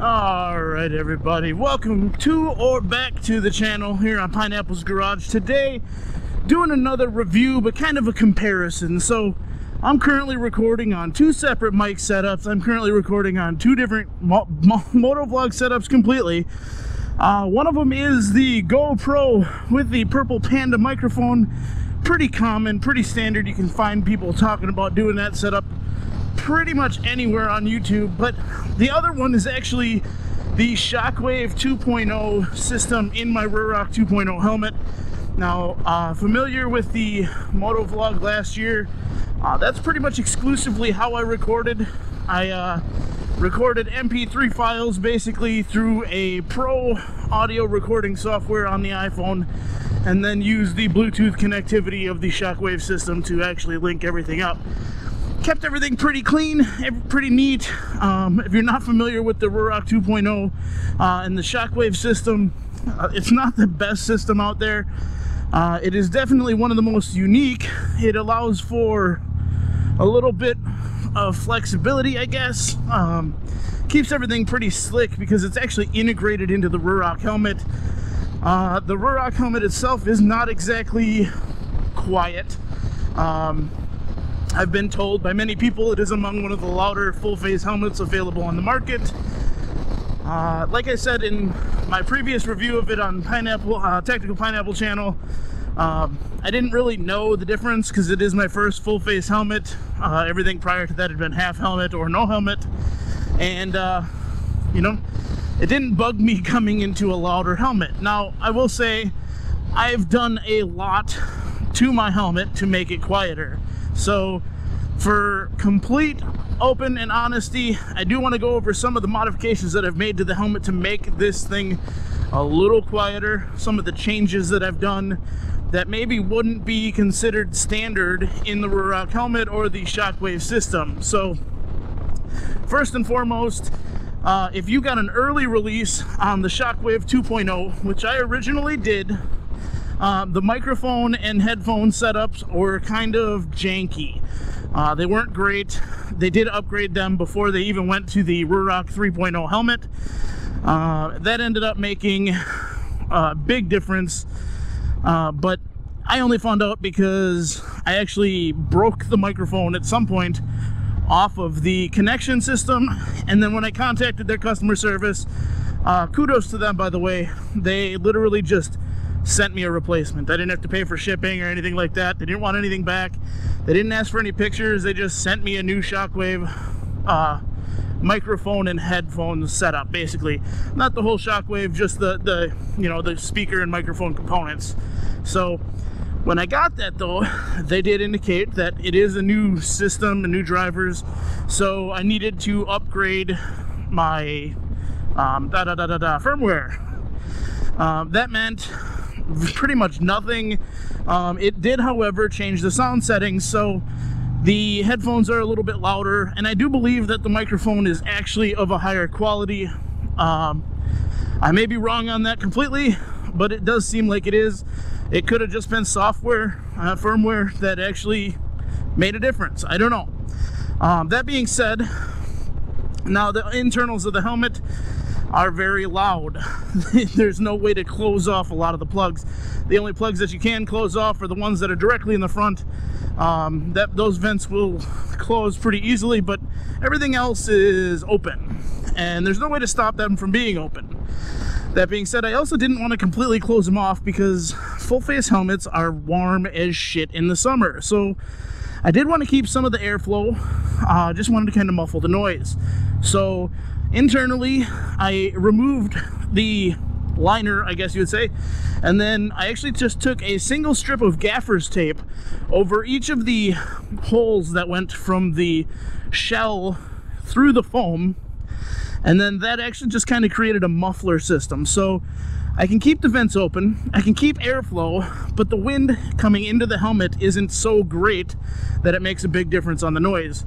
Alright everybody, welcome to or back to the channel here on Pineapple's Garage. Today, doing another review, but kind of a comparison. So, I'm currently recording on two separate mic setups. I'm currently recording on two different motovlog setups completely. One of them is the GoPro with the Purple Panda microphone. Pretty common, pretty standard. You can find people talking about doing that setup pretty much anywhere on YouTube. But the other one is actually the Shockwave 2.0 system in my Ruroc 2.0 helmet. Now, familiar with the motovlog last year, that's pretty much exclusively how I recorded. I recorded MP3 files basically through a pro audio recording software on the iPhone, and then used the Bluetooth connectivity of the Shockwave system to actually link everything up. Kept everything pretty clean, pretty neat. If you're not familiar with the Ruroc 2.0 and the Shockwave system, it's not the best system out there. It is definitely one of the most unique. It allows for a little bit of flexibility, I guess. Keeps everything pretty slick because it's actually integrated into the Ruroc helmet. The Ruroc helmet itself is not exactly quiet. I've been told by many people it is among one of the louder full-face helmets available on the market. Like I said in my previous review of it on Tactical Pineapple channel, I didn't really know the difference because it is my first full-face helmet. Everything prior to that had been half helmet or no helmet. And, you know, it didn't bug me coming into a louder helmet. Now, I will say I've done a lot to my helmet to make it quieter. So, for complete open and honesty, I do want to go over some of the modifications that I've made to the helmet to make this thing a little quieter. Some of the changes that I've done that maybe wouldn't be considered standard in the Ruroc helmet or the Shockwave system. So, first and foremost, if you got an early release on the Shockwave 2.0, which I originally did, the microphone and headphone setups were kind of janky. They weren't great. They did upgrade them before they even went to the Ruroc 3.0 helmet. That ended up making a big difference, but I only found out because I actually broke the microphone at some point off of the connection system, and then when I contacted their customer service, kudos to them, by the way, they literally just sent me a replacement. I didn't have to pay for shipping or anything like that. They didn't want anything back. They didn't ask for any pictures. They just sent me a new Shockwave microphone and headphones setup, basically. Not the whole Shockwave, just the you know, the speaker and microphone components. So when I got that, though, they did indicate that it is a new system and new drivers, so I needed to upgrade my firmware. That meant pretty much nothing. It did, however, change the sound settings, so the headphones are a little bit louder, and I do believe that the microphone is actually of a higher quality. I may be wrong on that completely, but it does seem like it is. It could have just been software, firmware that actually made a difference. I don't know. That being said, now the internals of the helmet are very loud. There's no way to close off a lot of the plugs. The only plugs that you can close off are the ones that are directly in the front. Those vents will close pretty easily, but everything else is open, and there's no way to stop them from being open. That being said, I also didn't want to completely close them off because full-face helmets are warm as shit in the summer. So I did want to keep some of the airflow, just wanted to kind of muffle the noise. So internally, I removed the liner, I guess you would say, and then I actually just took a single strip of gaffer's tape over each of the holes that went from the shell through the foam, and then that actually just kind of created a muffler system. So I can keep the vents open, I can keep airflow, but the wind coming into the helmet isn't so great that it makes a big difference on the noise.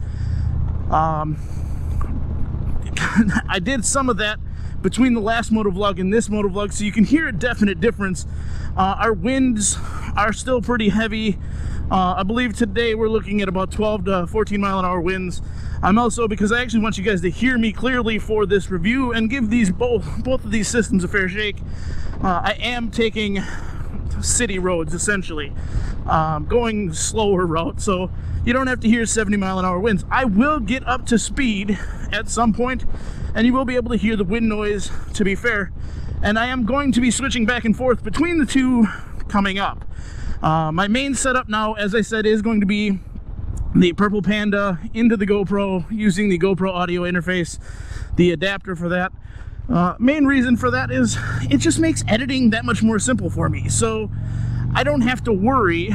I did some of that between the last motovlog and this motovlog, so you can hear a definite difference. Our winds are still pretty heavy. I believe today we're looking at about 12 to 14 mile an hour winds. I'm also, because I actually want you guys to hear me clearly for this review and give these both of these systems a fair shake, I am taking city roads essentially, going slower route, so you don't have to hear 70-mile-an-hour winds. I will get up to speed at some point, and you will be able to hear the wind noise, to be fair, and I am going to be switching back and forth between the two coming up. My main setup now, as I said, is going to be the Purple Panda into the GoPro, using the GoPro audio interface, the adapter for that. Main reason for that is it just makes editing that much more simple for me, so I don't have to worry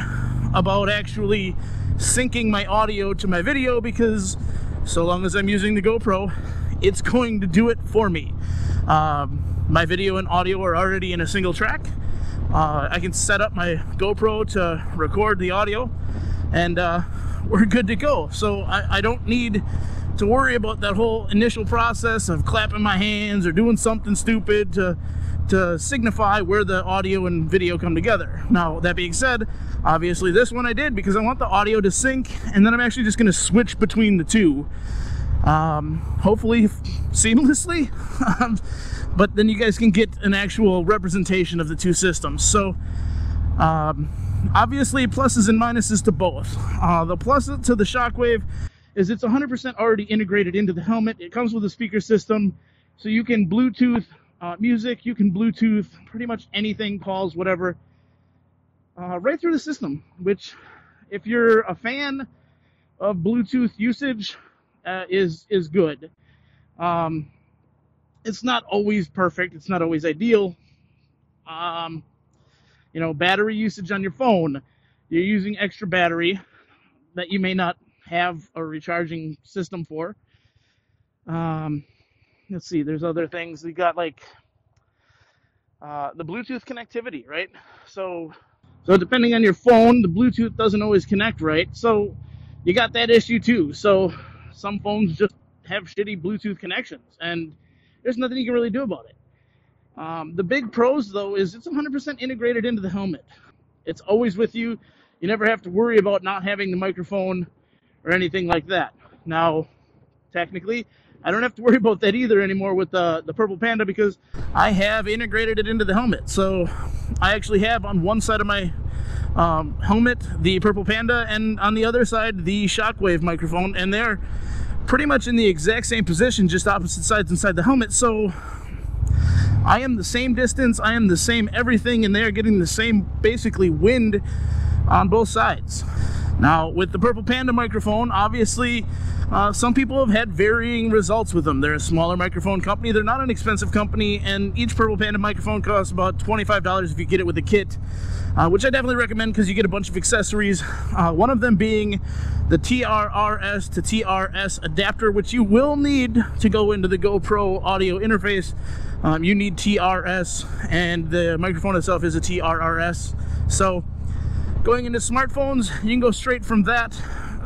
about actually syncing my audio to my video, because so long as I'm using the GoPro, it's going to do it for me. My video and audio are already in a single track. I can set up my GoPro to record the audio, and we're good to go. So I don't need to worry about that whole initial process of clapping my hands or doing something stupid to signify where the audio and video come together. Now, that being said, obviously this one I did because I want the audio to sync, and then I'm actually just going to switch between the two, hopefully seamlessly. But then you guys can get an actual representation of the two systems. So obviously pluses and minuses to both. The plus to the Shockwave is it's 100% already integrated into the helmet. It comes with a speaker system, so you can Bluetooth music, you can Bluetooth pretty much anything, calls, whatever, right through the system, which, if you're a fan of Bluetooth usage, is good. It's not always perfect, it's not always ideal. You know, battery usage on your phone, you're using extra battery that you may not have a recharging system for. Let's see, there's other things. You got like the Bluetooth connectivity, right? So depending on your phone, the Bluetooth doesn't always connect right. So you got that issue too. So some phones just have shitty Bluetooth connections, and there's nothing you can really do about it. The big pros, though, is it's 100% integrated into the helmet. It's always with you. You never have to worry about not having the microphone or anything like that. Now, technically, I don't have to worry about that either anymore with the Purple Panda, because I have integrated it into the helmet. So I actually have on one side of my helmet the Purple Panda, and on the other side the Shockwave microphone, and they're pretty much in the exact same position, just opposite sides inside the helmet. So I am the same distance, I am the same everything, and they're getting the same basically wind on both sides. Now, with the Purple Panda microphone, obviously some people have had varying results with them. They're a smaller microphone company, they're not an expensive company, and each Purple Panda microphone costs about $25 if you get it with a kit, which I definitely recommend because you get a bunch of accessories, one of them being the TRRS to TRS adapter, which you will need to go into the GoPro audio interface. You need TRS, and the microphone itself is a TRRS. So going into smartphones, you can go straight from that,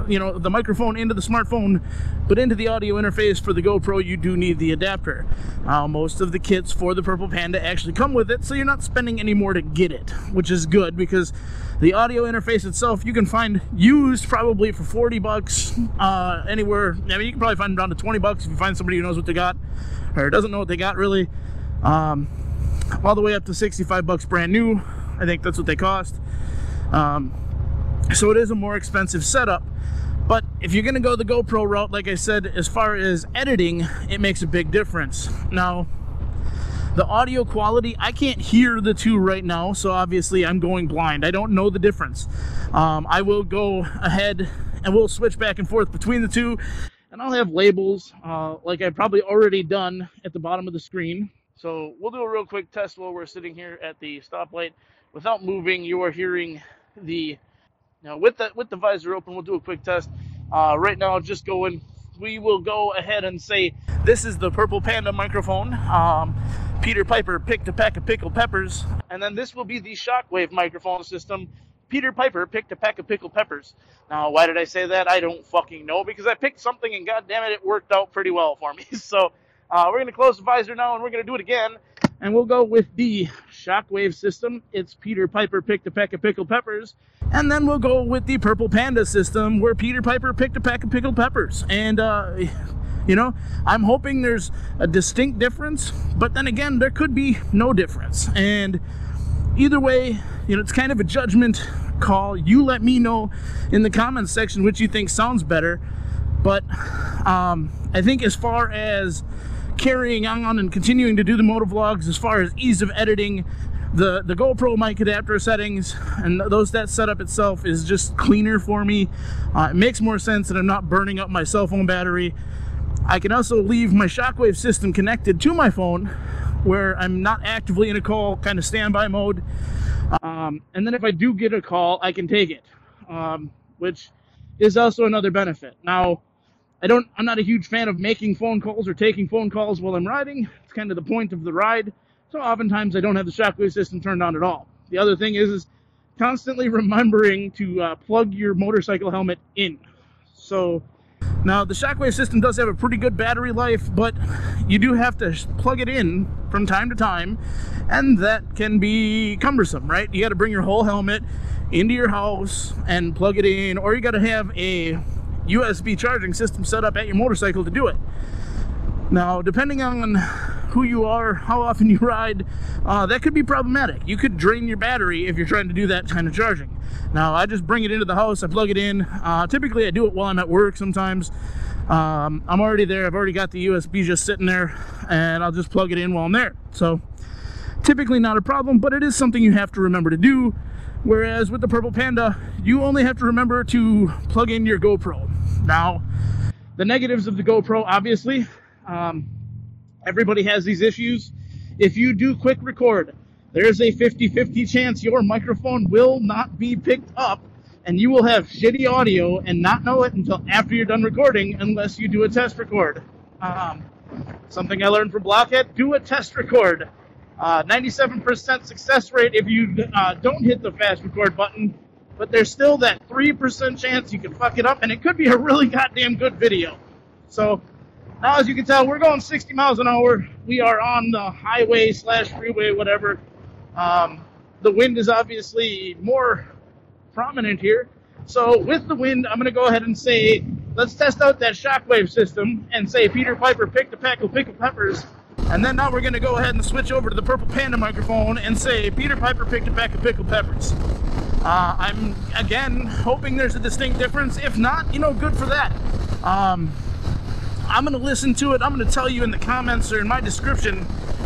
you know, the microphone into the smartphone, but into the audio interface for the GoPro you do need the adapter. Most of the kits for the Purple Panda actually come with it, so you're not spending any more to get it, which is good, because the audio interface itself you can find used probably for 40 bucks anywhere. I mean, you can probably find them down to 20 bucks if you find somebody who knows what they got, or doesn't know what they got really, all the way up to 65 bucks brand new. I think that's what they cost. So it is a more expensive setup, but if you're gonna go the GoPro route, like I said, as far as editing, it makes a big difference. Now, the audio quality, I can't hear the two right now, so obviously I'm going blind. I don't know the difference. I will go ahead and we'll switch back and forth between the two, and I'll have labels like I've probably already done at the bottom of the screen. So we'll do a real quick test while we're sitting here at the stoplight. Without moving, you are hearing the, now with the visor open, we'll do a quick test. Right now, just going, we will go ahead and say this is the Purple Panda microphone. Peter Piper picked a pack of pickled peppers. And then this will be the Shockwave microphone system. Peter Piper picked a pack of pickled peppers. Now, why did I say that? I don't fucking know, because I picked something and goddammit, it worked out pretty well for me. So we're going to close the visor now, and we're going to do it again. And we'll go with the Shockwave system. It's Peter Piper picked a peck of pickled peppers. And then we'll go with the Purple Panda system, where Peter Piper picked a peck of pickled peppers. And, you know, I'm hoping there's a distinct difference, but then again, there could be no difference. And either way, you know, it's kind of a judgment call. You let me know in the comments section which you think sounds better. But I think as far as carrying on and continuing to do the motovlogs, as far as ease of editing, the GoPro mic adapter settings and that setup itself is just cleaner for me. It makes more sense that I'm not burning up my cell phone battery. I can also leave my Shockwave system connected to my phone where I'm not actively in a call, kind of standby mode. And then if I do get a call, I can take it, which is also another benefit. Now, I'm not a huge fan of making phone calls or taking phone calls while I'm riding. It's kind of the point of the ride. So oftentimes I don't have the Shockwave system turned on at all. The other thing is constantly remembering to plug your motorcycle helmet in. So now the Shockwave system does have a pretty good battery life, but you do have to plug it in from time to time, and that can be cumbersome, right? You got to bring your whole helmet into your house and plug it in, or you got to have a USB charging system set up at your motorcycle to do it. Now, depending on who you are, how often you ride, that could be problematic. You could drain your battery if you're trying to do that kind of charging. Now, I just bring it into the house, I plug it in. Typically, I do it while I'm at work sometimes. I'm already there, I've already got the USB just sitting there, and I'll just plug it in while I'm there. So, typically not a problem, but it is something you have to remember to do. Whereas with the Purple Panda, you only have to remember to plug in your GoPro. Now, the negatives of the GoPro, obviously, everybody has these issues. If you do quick record, there's a 50-50 chance your microphone will not be picked up, and you will have shitty audio and not know it until after you're done recording, unless you do a test record. Something I learned from Blockhead: do a test record. 97% success rate if you don't hit the fast record button, but there's still that 3% chance you can fuck it up, and it could be a really goddamn good video. So now, as you can tell, we're going 60 miles an hour. We are on the highway / freeway, whatever. The wind is obviously more prominent here. So with the wind, I'm going to go ahead and say, let's test out that Shockwave system and say Peter Piper picked a pack of pickled peppers. And then now we're going to go ahead and switch over to the Purple Panda microphone and say Peter Piper picked a pack of pickled peppers. I'm, again, hoping there's a distinct difference. If not, you know, good for that. I'm going to listen to it. I'm going to tell you in the comments or in my description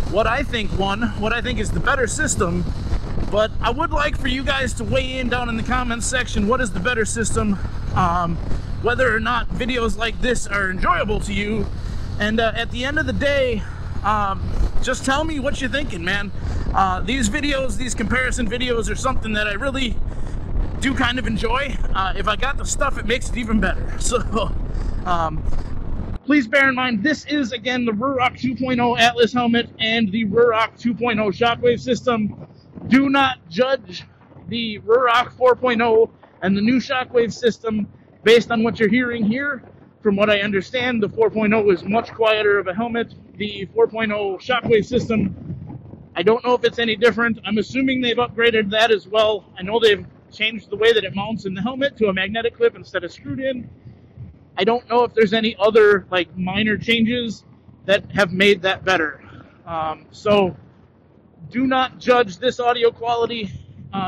what I think what I think is the better system. But I would like for you guys to weigh in down in the comments section. What is the better system? Whether or not videos like this are enjoyable to you. And at the end of the day, just tell me what you're thinking, man. These videos, these comparison videos, are something that I really do kind of enjoy. If I got the stuff, it makes it even better. So, please bear in mind, this is, again, the Ruroc 2.0 Atlas helmet and the Ruroc 2.0 Shockwave system. Do not judge the Ruroc 4.0 and the new Shockwave system based on what you're hearing here. From what I understand, the 4.0 is much quieter of a helmet. The 4.0 Shockwave system, I don't know if it's any different. I'm assuming they've upgraded that as well. I know they've changed the way that it mounts in the helmet to a magnetic clip instead of screwed in. I don't know if there's any other like minor changes that have made that better. So do not judge this audio quality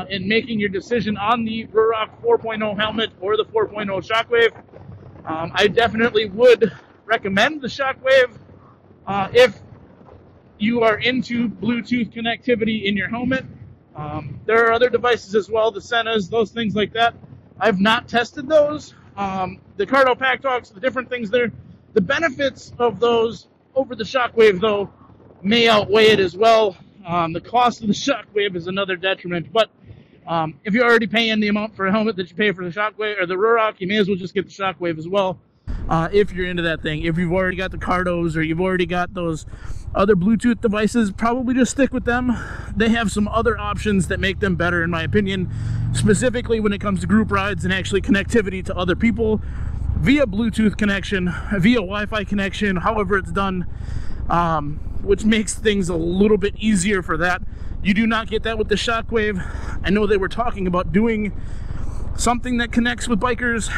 in making your decision on the Ruroc 4.0 helmet or the 4.0 Shockwave. I definitely would recommend the Shockwave if you are into Bluetooth connectivity in your helmet. There are other devices as well, the Senas, those things like that. I've not tested those. The Cardo Pack Talks, the different things there. The benefits of those over the Shockwave, though, may outweigh it as well. The cost of the Shockwave is another detriment, but if you're already paying the amount for a helmet that you pay for the Shockwave or the Ruroc, you may as well just get the Shockwave as well. If you're into that thing. If you've already got the Cardos or you've already got those other Bluetooth devices, probably just stick with them. They have some other options that make them better, in my opinion, specifically when it comes to group rides and actually connectivity to other people via Bluetooth connection, via Wi-Fi connection, however it's done. which makes things a little bit easier for that. You do not get that with the Shockwave. I know they were talking about doing something that connects with bikers.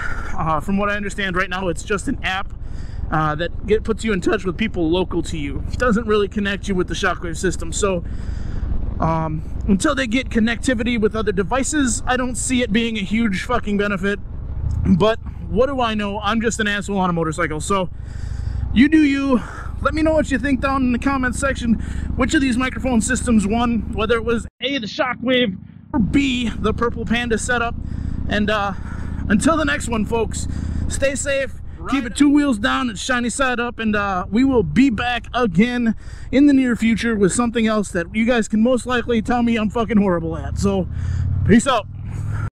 From what I understand right now, it's just an app that puts you in touch with people local to you. It doesn't really connect you with the Shockwave system. So until they get connectivity with other devices, I don't see it being a huge fucking benefit. But what do I know? I'm just an asshole on a motorcycle. So you do you. Let me know what you think down in the comments section. Which of these microphone systems won? Whether it was A, the Shockwave, or B, the Purple Panda setup. And until the next one, folks, stay safe. Keep it 2 wheels down and shiny side up, and we will be back again in the near future with something else that you guys can most likely tell me I'm fucking horrible at. So, peace out.